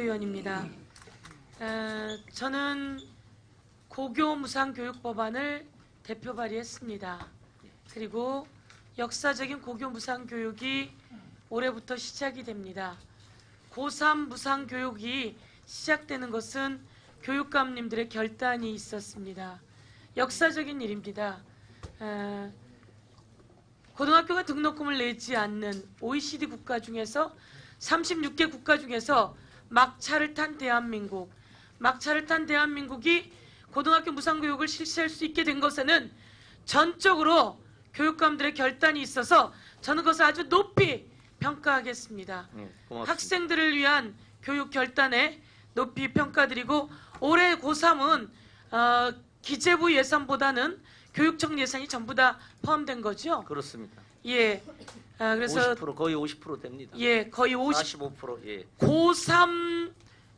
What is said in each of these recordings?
의원입니다. 저는 고교 무상교육법안을 대표 발의했습니다. 그리고 역사적인 고교 무상교육이 올해부터 시작이 됩니다. 고3 무상교육이 시작되는 것은 교육감님들의 결단이 있었습니다. 역사적인 일입니다. 고등학교가 등록금을 내지 않는 OECD 국가 중에서 36개 국가 중에서 막차를 탄 대한민국이 고등학교 무상교육을 실시할 수 있게 된 것에는 전적으로 교육감들의 결단이 있어서 저는 그것을 아주 높이 평가하겠습니다. 학생들을 위한 교육 결단에 높이 평가드리고 올해 고3은 기재부 예산보다는 교육청 예산이 전부 다 포함된 거죠? 그렇습니다. 예. 그래서 50% 거의 50% 됩니다. 예, 거의 45% 예. 고3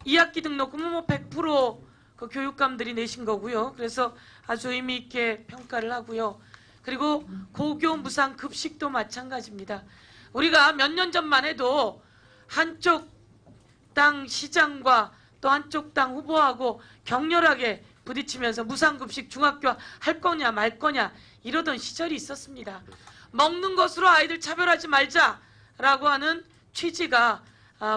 2학기 등록금은 뭐 100% 그 교육감들이 내신 거고요. 그래서 아주 의미 있게 평가를 하고요. 그리고 고교 무상 급식도 마찬가지입니다. 우리가 몇 년 전만 해도 한쪽 당 시장과 또 한쪽 당 후보하고 격렬하게 부딪히면서 무상급식 중학교 할 거냐 말 거냐 이러던 시절이 있었습니다. 먹는 것으로 아이들 차별하지 말자라고 하는 취지가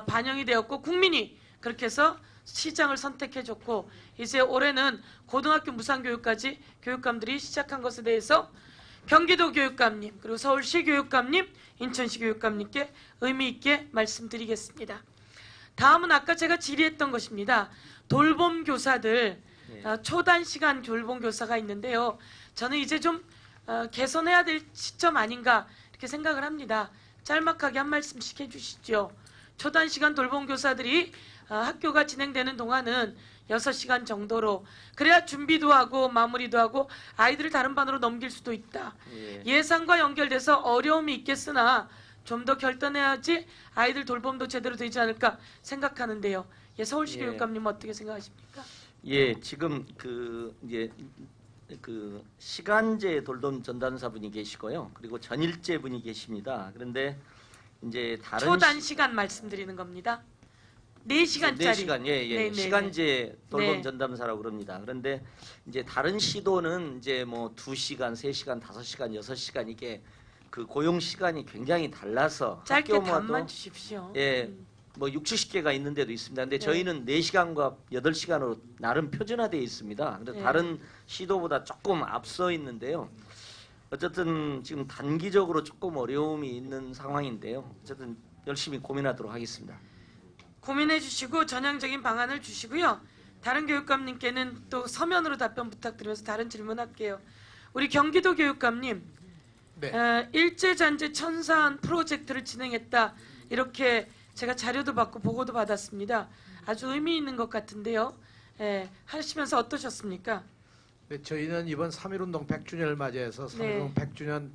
반영이 되었고 국민이 그렇게 해서 시장을 선택해줬고 이제 올해는 고등학교 무상교육까지 교육감들이 시작한 것에 대해서 경기도 교육감님 그리고 서울시 교육감님 인천시 교육감님께 의미 있게 말씀드리겠습니다. 다음은 아까 제가 질의했던 것입니다. 돌봄 교사들 초단 시간 돌봄 교사가 있는데요. 저는 이제 좀 개선해야 될 시점 아닌가 이렇게 생각을 합니다. 짤막하게 한 말씀씩 해주시죠. 초단 시간 돌봄 교사들이 학교가 진행되는 동안은 6시간 정도로 그래야 준비도 하고 마무리도 하고 아이들을 다른 반으로 넘길 수도 있다. 예산과 연결돼서 어려움이 있겠으나 좀 더 결단해야지 아이들 돌봄도 제대로 되지 않을까 생각하는데요. 예, 서울시 교육감님 어떻게 생각하십니까? 예, 지금 시간제 돌봄 전담사분이 계시고요. 그리고 전일제 분이 계십니다. 그런데 이제 다른 초단 시간 말씀드리는 겁니다. 4시간짜리. 4시간, 예. 시간제 돌봄 전담사라고 그럽니다. 그런데 이제 다른 시도는 이제 뭐 2시간, 3시간, 5시간, 6시간 이게 그 고용 시간이 굉장히 달라서 짧게 학교마다 답만 주십시오. 예. 뭐 60, 70개가 있는 데도 있습니다. 근데 저희는 4시간과 8시간으로 나름 표준화되어 있습니다. 그래서 다른 시도보다 조금 앞서 있는데요. 어쨌든 지금 단기적으로 조금 어려움이 있는 상황인데요. 어쨌든 열심히 고민하도록 하겠습니다. 고민해 주시고 전향적인 방안을 주시고요. 다른 교육감님께는 또 서면으로 답변 부탁드리면서 다른 질문할게요. 우리 경기도 교육감님, 일제잔재 천사한 프로젝트를 진행했다. 이렇게 제가 자료도 받고 보고도 받았습니다. 아주 의미 있는 것 같은데요. 하시면서 어떠셨습니까? 네, 저희는 이번 3.1운동 100주년을 맞이해서 3.1운동 100주년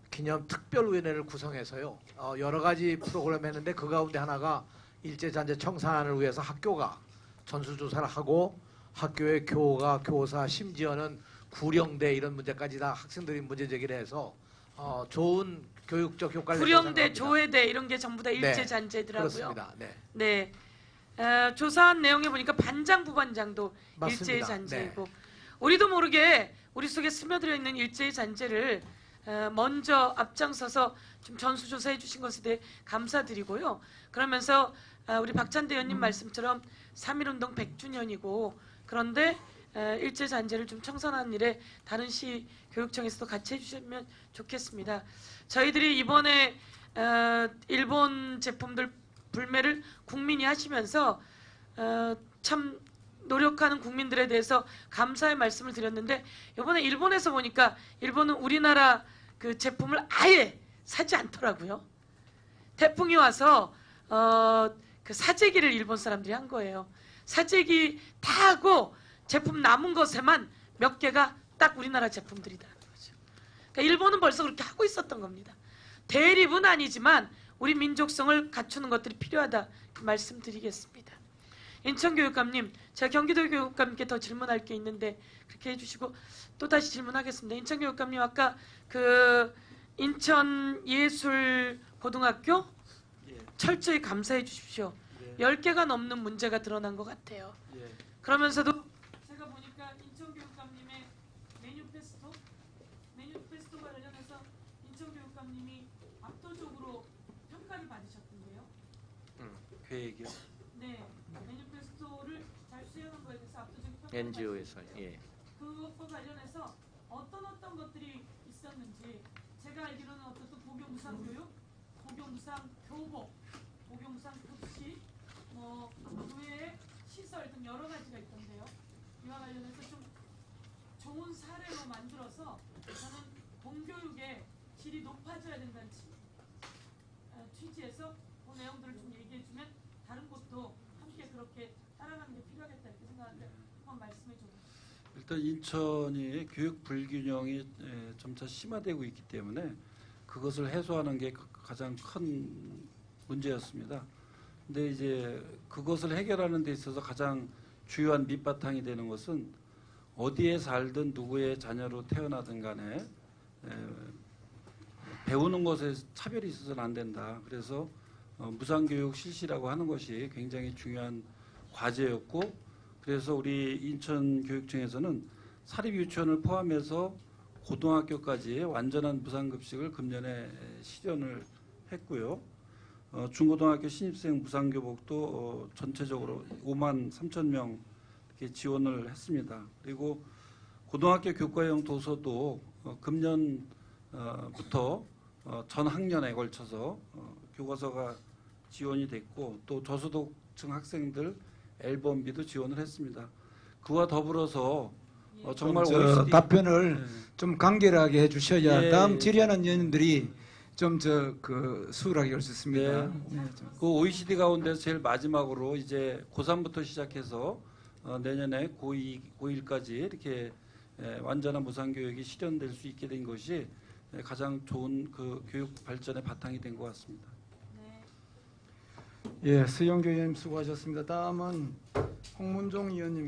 기념 특별위원회를 구성해서요. 여러 가지 프로그램 했는데 그 가운데 하나가 일제잔재 청산을 위해서 학교가 전수조사를 하고 학교의 교가, 교사, 심지어는 구령대 이런 문제까지 다 학생들이 문제 제기를 해서 좋은 교육적 효과를 구령대, 조회대 이런 게 전부 다 일제잔재더라고요. 그렇습니다. 네. 조사한 내용에 보니까 반장, 부반장도 맞습니다. 일제잔재이고 우리도 모르게 우리 속에 스며들어 있는 일제잔재를 먼저 앞장서서 좀 전수조사해 주신 것에 대해 감사드리고요. 그러면서 우리 박찬대 의원님 말씀처럼 3.1운동 100주년이고 그런데 일제잔재를 좀 청산하는 일에 다른 시 교육청에서도 같이 해주시면 좋겠습니다. 저희들이 이번에 일본 제품들 불매를 국민이 하시면서 참 노력하는 국민들에 대해서 감사의 말씀을 드렸는데 이번에 일본에서 보니까 일본은 우리나라 그 제품을 아예 사지 않더라고요. 태풍이 와서 그 사재기를 일본 사람들이 한 거예요. 사재기 다 하고 제품 남은 것에만 몇 개가 딱 우리나라 제품들이다. 그러니까 일본은 벌써 그렇게 하고 있었던 겁니다. 대립은 아니지만 우리 민족성을 갖추는 것들이 필요하다 말씀드리겠습니다. 인천교육감님, 제가 경기도 교육감님께 더 질문할 게 있는데 그렇게 해주시고 또 다시 질문하겠습니다. 인천교육감님 아까 그 인천예술고등학교 철저히 감사해 주십시오. 10개가 넘는 문제가 드러난 것 같아요. 예. 그러면서도 제가 보니까 인천교육감님의 매니페스토가 관련해서 인천교육감님이 압도적으로 평가를 받으셨던데요. 계획이요. 네, 매니페스토를 잘 수행한 거에 대해서 압도적 평가를 NGO에서 예. 그것과 관련해서 어떤 것들이 있었는지 제가 알기로는 어떤 고교무상 교육, 고교무상 교복, 고교무상 급식, 그 외에 시설 등 여러 가지가 있던데요. 이와 관련해서 좀 좋은 사례로 만들어서 저는 공교육의 질이 높아져야 된다는 취지에서 그 내용들을 좀 얘기해주면 다른 곳도 함께 그렇게 따라가는 게 필요하겠다 이렇게 생각하는데 한번 말씀해 주세요. 일단 인천이 교육 불균형이 점차 심화되고 있기 때문에 그것을 해소하는 게 가장 큰 문제였습니다. 근데 이제 그것을 해결하는 데 있어서 가장 주요한 밑바탕이 되는 것은 어디에 살든 누구의 자녀로 태어나든 간에 배우는 것에 차별이 있어서는 안 된다. 그래서 무상교육 실시라고 하는 것이 굉장히 중요한 과제였고, 그래서 우리 인천교육청에서는 사립유치원을 포함해서 고등학교까지 완전한 무상급식을 금년에 실현을 했고요. 중고등학교 신입생 무상교복도 전체적으로 5만 3천 명 이렇게 지원을 했습니다. 그리고 고등학교 교과형 도서도 금년부터 전 학년에 걸쳐서 교과서가 지원이 됐고, 또 저소득층 학생들 앨범비도 지원을 했습니다. 그와 더불어서 정말 OECD 답변을 좀 간결하게 해주셔야 예, 다음 예. 질의하는 의원님들이 좀 수월하게 할 수 있습니다. 네. 네, 좀. 그 OECD 가운데서 제일 마지막으로 이제 고3부터 시작해서 내년에 고2, 고1까지 이렇게 완전한 무상교육이 실현될 수 있게 된 것이 가장 좋은 그 교육 발전의 바탕이 된 것 같습니다. 예, 수영교 의원님 수고하셨습니다. 다음은 홍문종 의원님.